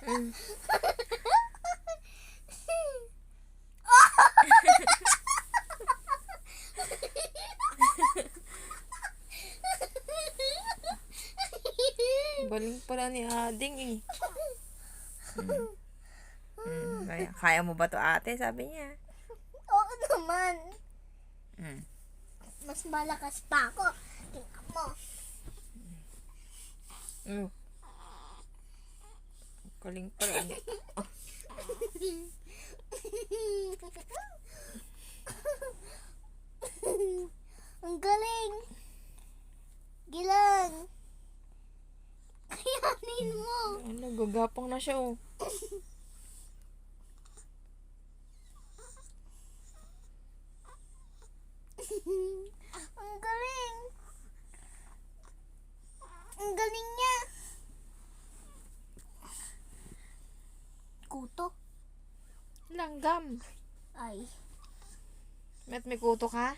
Mm. Baling pala ni Ading eh. Kaya mo ba to ate? Sabi niya. Oo naman. Mm. Mas malakas pa ako. Tingnan mo. Mm. Galing pala ni. Oh. Ang galing. Gilang. Kayanin mo. Ano, gagapang na siya oh. Ang galing. Ang galing niya. Kuto. Langgam. Ay. Met may kuto ka?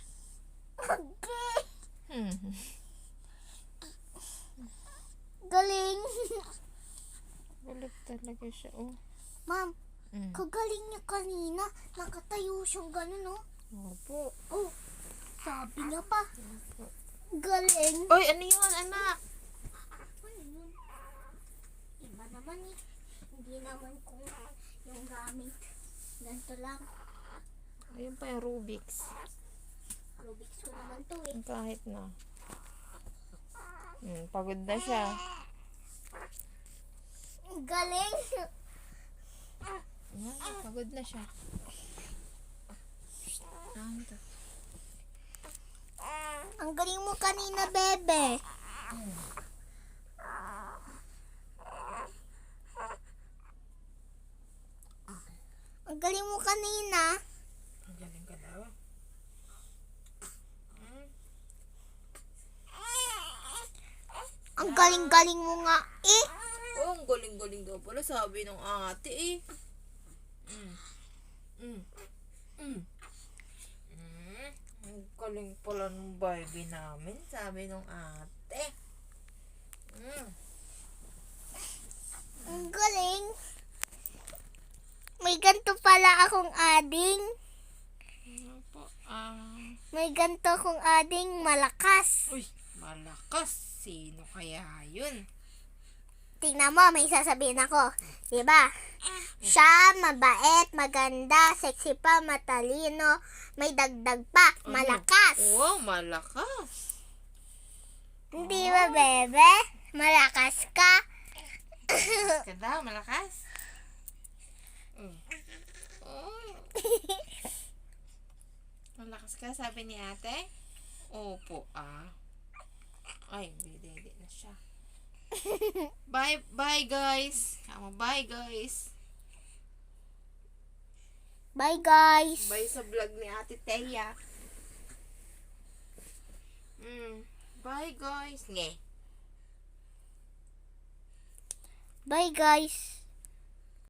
Okay. Hmm. Galing. Galit talaga siya oh. Ma'am, Mm. kagaling niya kanina. Nakatayo siyang ganun, oh. Opo. Oh, sabi niya pa. Galing. Oy, ano yun, anak? Ano yun? Iba naman eh. Hindi naman kung yung gamit. Ganito lang. Ayun pa yung Rubik's. Rubik's ko naman to eh. Kahit na. Pagod na siya. Galing. Pagod na siya. Ito. Ang galing mo kanina, bebe. Ang galing mo kanina. Ang galing ka daw. Ang galing-galing mo nga eh. Oh, ang galing-galing daw pala sabi ng ate eh. Ang galing pala ng Barbie namin, sabi ng ate. Ang galing. May ganito pala akong ading. Ano po? May ganito akong ading malakas. Uy, malakas. Sino kaya yun? Tingnan mo, may sasabihin ako. Diba? Siya, mabait, maganda, sexy pa, matalino, may dagdag pa, malakas. Oh, malakas. Hindi ba, bebe? Malakas ka? Malakas ka daw, malakas. Malakas ka, sabi ni ate? Opo, Ay, hindi na siya. Bye guys. Bye guys. Bye, guys. Bye sa vlog ni Ate Teya. Bye guys. Nge. Bye, guys.